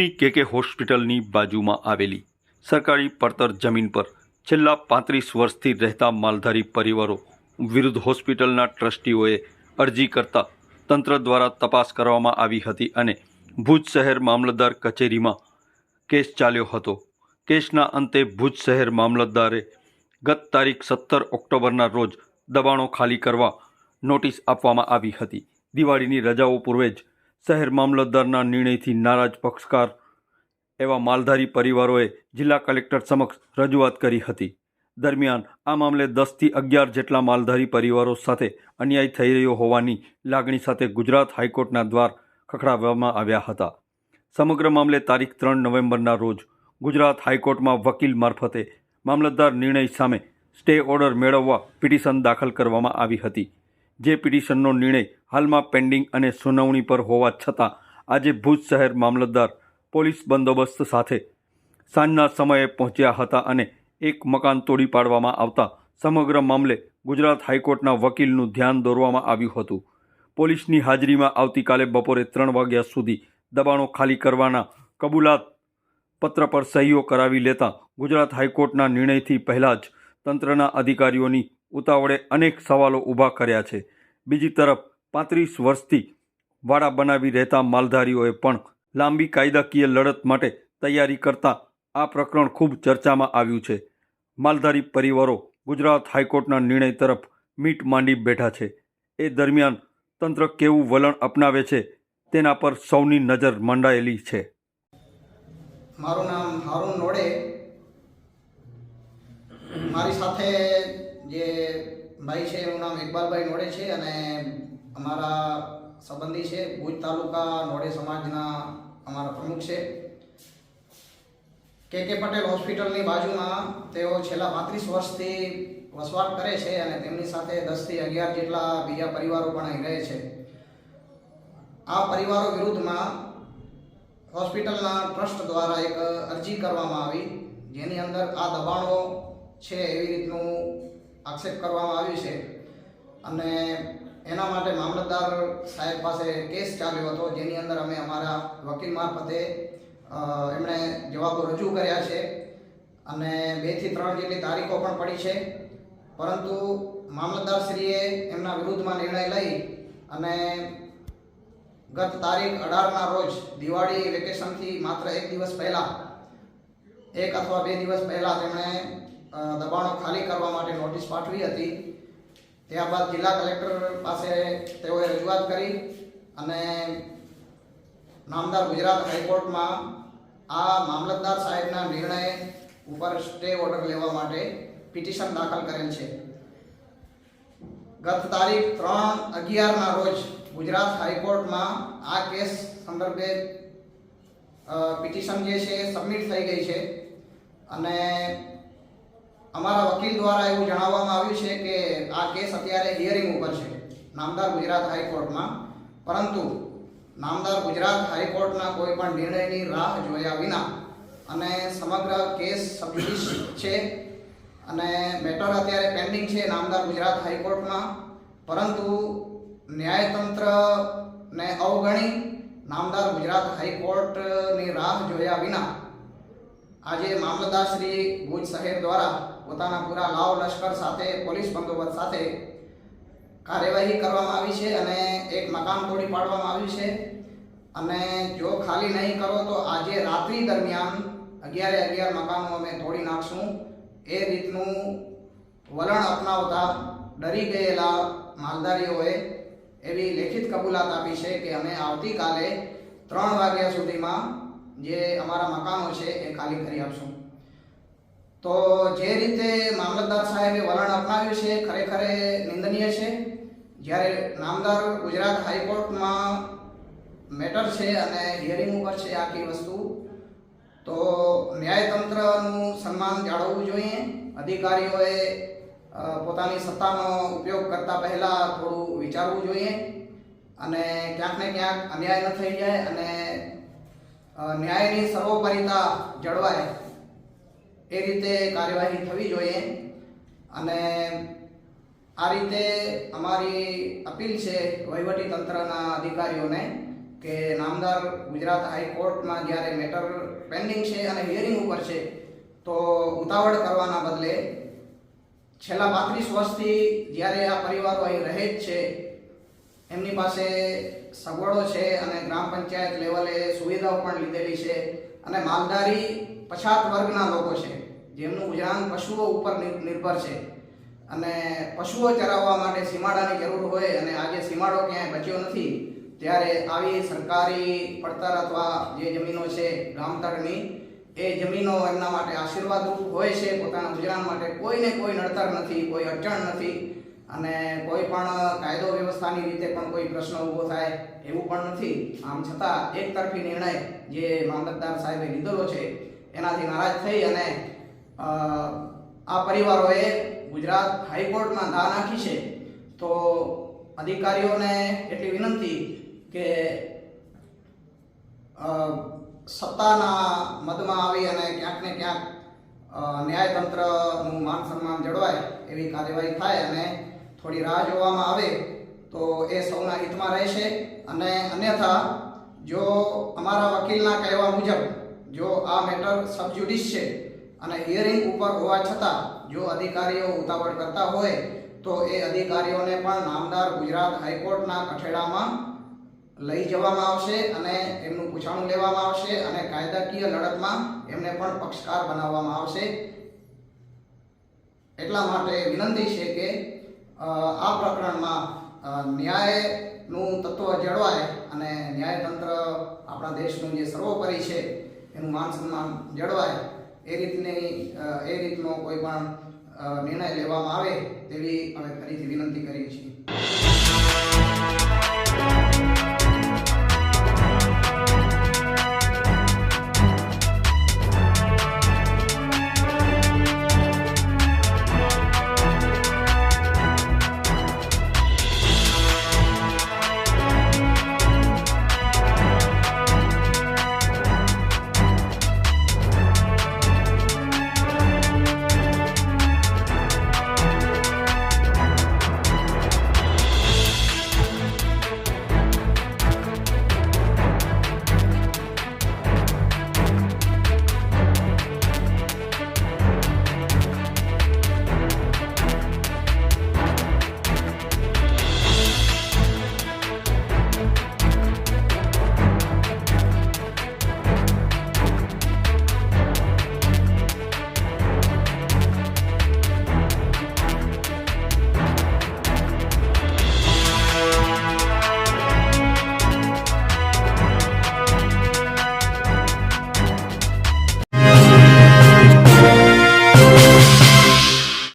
ભુજની કે હોસ્પિટલની બાજુમાં આવેલી સરકારી પડતર જમીન પર છેલ્લા 35 વર્ષથી રહેતા માલધારી પરિવારો વિરુદ્ધ હોસ્પિટલના ટ્રસ્ટીઓએ અરજી કરતા તંત્ર દ્વારા તપાસ કરવામાં આવી હતી અને ભુજ શહેર મામલતદાર કચેરીમાં કેસ ચાલ્યો હતો. કેસના અંતે ભુજ શહેર મામલતદારે ગત તારીખ 17 ઓક્ટોબરના રોજ દબાણો ખાલી કરવા નોટિસ આપવામાં આવી હતી. દિવાળીની રજાઓ પૂર્વે જ શહેર મામલતદારના નિર્ણયથી નારાજ પક્ષકાર એવા માલધારી પરિવારોએ જિલ્લા કલેક્ટર સમક્ષ રજૂઆત કરી હતી. દરમિયાન આ મામલે 10થી 11 જેટલા માલધારી પરિવારો સાથે અન્યાય થઈ રહ્યો હોવાની લાગણી સાથે ગુજરાત હાઈકોર્ટના દ્વાર ખખડાવવામાં આવ્યા હતા. સમગ્ર મામલે તારીખ 3 નવેમ્બરના રોજ ગુજરાત હાઈકોર્ટમાં વકીલ મારફતે મામલતદાર નિર્ણય સામે સ્ટે ઓર્ડર મેળવવા પિટિશન દાખલ કરવામાં આવી હતી. જે પિટિશનનો નિર્ણય હાલમાં પેન્ડિંગ અને સુનાવણી પર હોવા છતાં આજે ભુજ શહેર મામલતદાર પોલીસ બંદોબસ્ત સાથે સાંજના સમયે પહોંચ્યા હતા અને એક મકાન તોડી પાડવામાં આવતા સમગ્ર મામલે ગુજરાત હાઈકોર્ટના વકીલનું ધ્યાન દોરવામાં આવ્યું હતું. પોલીસની હાજરીમાં આવતીકાલે બપોરે 3 વાગ્યા સુધી દબાણો ખાલી કરવાના કબૂલાત પત્ર પર સહીઓ કરાવી લેતા ગુજરાત હાઈકોર્ટના નિર્ણયથી પહેલાં જ તંત્રના અધિકારીઓની ઉતાવળે અનેક સવાલો ઊભા કર્યા છે. બીજી તરફ 35 વર્ષથી વાડા બનાવી રહેતા માલધારીઓએ પણ લાંબી કાયદાકીય લડત માટે તૈયારી કરતા આ પ્રકરણ ખૂબ ચર્ચામાં આવ્યું છે. માલધારી પરિવારો ગુજરાત હાઈકોર્ટના નિર્ણય તરફ મીટ માંડી બેઠા છે. એ દરમિયાન તંત્ર કેવું વલણ અપનાવે છે તેના પર સૌની નજર મંડાયેલી છે. મારું નામ હારૂન નોડે. મારી સાથે જે ભાઈ છે એનું નામ ઇકબાલભાઈ નોડે છે અને અમારા સંબંધી છે. ભુજ તાલુકા નોડે સમાજના અમારા પ્રમુખ છે. કે પટેલ હોસ્પિટલની બાજુમાં તેઓ છેલ્લા 35 વર્ષથી વસવાટ કરે છે અને તેમની સાથે 10થી 11 જેટલા બીજા પરિવારો પણ અહીં રહે છે. આ પરિવારો વિરુદ્ધમાં હોસ્પિટલના ટ્રસ્ટ દ્વારા એક અરજી કરવામાં આવી, જેની અંદર આ દબાણો છે એવી રીતનું આક્ષેપ કરવામાં આવ્યું છે અને એના માટે મામલતદાર સાહેબ પાસે કેસ ચાલ્યો હતો, જેની અંદર અમે અમારા વકીલ મારફતે એમણે જવાબો રજૂ કર્યા છે અને 2 થી 3 જેટલી તારીખો પણ પડી છે. પરંતુ મામલતદારશ્રીએ એમના વિરુદ્ધમાં નિર્ણય લઈ અને ગત તારીખ 18ના રોજ દિવાળી વેકેશનથી માત્ર 1 દિવસ પહેલાં 1 અથવા 2 દિવસ પહેલાં તેમણે દબાણો ખાલી કરવા માટે નોટિસ પાઠવી હતી. ત્યારબાદ જિલ્લા કલેક્ટર પાસે તેઓએ રજૂઆત કરી અને નામદાર ગુજરાત હાઈકોર્ટમાં આ મામલતદાર સાહેબના નિર્ણય ઉપર સ્ટે ઓર્ડર લેવા માટે પિટિશન દાખલ કરેલ છે. ગત તારીખ 3/11ના રોજ ગુજરાત હાઈકોર્ટમાં આ કેસ સંદર્ભે પિટિશન જે છે સબમિટ થઈ ગઈ છે અને અમારા વકીલ દ્વારા એવું જણાવવામાં આવ્યું છે કે આ કેસ અત્યારે હિયરિંગ ઉપર છે નામદાર ગુજરાત હાઈકોર્ટમાં. પરંતુ નામદાર ગુજરાત હાઈકોર્ટના કોઈ પણ નિર્ણયની રાહ જોયા વિના અને સમગ્ર કેસ સબજુડિસ છે અને મેટર અત્યારે પેન્ડિંગ છે નામદાર ગુજરાત હાઈકોર્ટમાં. પરંતુ ન્યાયતંત્રને અવગણી નામદાર ગુજરાત હાઈકોર્ટની રાહ જોયા વિના આજે મામલતદાર શ્રી ભુજ શહેર દ્વારા પોતાના પૂરા લાવ લશ્કર સાથે પોલીસ બંદોબસ્ત સાથે કાર્યવાહી કરવામાં આવી છે અને એક મકાન તોડી પાડવામાં આવ્યું છે અને જો ખાલી નહીં કરો તો આજે રાત્રિ દરમિયાન 11 મકાનો અમે તોડી નાખશું એ રીતનું વલણ અપનાવતા ડરી ગયેલા માલધારીઓએ એવી લેખિત કબૂલાત આપી છે કે અમે આવતીકાલે 3 વાગ્યા સુધીમાં જે અમારા મકાનો છે એ ખાલી કરી આપશું. તો જે રીતે મામલતદાર સાહેબે વલણ અપનાવ્યું છે ખરેખર નિંદનીય છે. જ્યારે નામદાર ગુજરાત હાઈકોર્ટમાં મેટર છે અને હિયરિંગ ઉપર છે આખી વસ્તુ, તો ન્યાયતંત્રનું સન્માન જાળવવું જોઈએ. અધિકારીઓએ પોતાની સત્તાનો ઉપયોગ કરતા પહેલાં થોડું વિચારવું જોઈએ અને ક્યાંક ને ક્યાંક અન્યાય ન થઈ જાય અને ન્યાયની સર્વોપરિતા જળવાય એ રીતે કાર્યવાહી થવી જોઈએ. અને આ રીતે અમારી અપીલ છે વહીવટી તંત્રના અધિકારીઓને કે નામદાર ગુજરાત હાઈકોર્ટમાં જ્યારે મેટર પેન્ડિંગ છે અને હિયરિંગ ઉપર છે તો ઉતાવળ કરવાના બદલે છેલ્લા 35 વર્ષથી જ્યારે આ પરિવારો અહીં રહે જ છે, એમની પાસે સગવડો છે અને ગ્રામ પંચાયત લેવલે સુવિધાઓ પણ લીધેલી છે અને માલધારી પછાત વર્ગના લોકો છે જેમનું ગુજરાન પશુઓ ઉપર નિર્ભર છે અને પશુઓ ચરાવવા માટે સીમાડાની જરૂર હોય અને આજે સીમાડો ક્યાંય બચ્યો નથી, ત્યારે આવી સરકારી પડતર અથવા જે જમીનો છે ગામતળની એ જમીનો એમના માટે આશીર્વાદરૂપ હોય છે. પોતાના ગુજરાન માટે કોઈને કોઈ નડતર નથી, કોઈ અડચણ નથી અને કોઈ પણ કાયદો વ્યવસ્થાની રીતે પણ કોઈ પ્રશ્ન ઊભો થાય એવું પણ નથી. આમ છતાં એક તરફી નિર્ણય જે મામલતદાર સાહેબે લીધેલો છે એનાથી નારાજ થઈ અને આ પરિવારોએ ગુજરાત હાઈકોર્ટમાં દા નાખી છે. તો અધિકારીઓને એટલી વિનંતી કે સત્તાના મદમાં આવી અને ક્યાંક ને ક્યાંક ન્યાયતંત્રનું માન સન્માન જળવાય એવી કાર્યવાહી થાય અને થોડી રાહ જોવામાં આવે તો એ સૌના હિતમાં રહેશે. અને અન્યથા જો અમારા વકીલના કહેવા મુજબ જો આ મેટર સબજ્યુડિસ છે અને હિયરિંગ ઉપર હોવા છતાં જો અધિકારીઓ ઉતાવળ કરતા હોય તો એ અધિકારીઓને પણ નામદાર ગુજરાત હાઈકોર્ટના કઠેડામાં લઈ જવામાં આવશે અને એમનું પૂછાણું લેવામાં આવશે અને કાયદાકીય લડતમાં એમને પણ પક્ષકાર બનાવવામાં આવશે. એટલા માટે વિનંતી છે કે આ પ્રકરણમાં ન્યાયનું તત્વ જળવાય અને ન્યાયતંત્ર આપણા દેશનું જે સર્વોપરી છે એનું માન સન્માન જળવાય એ રીતનો કોઈ પણ નિર્ણય લેવામાં આવે તેવી અમે ફરીથી વિનંતી કરીએ છીએ.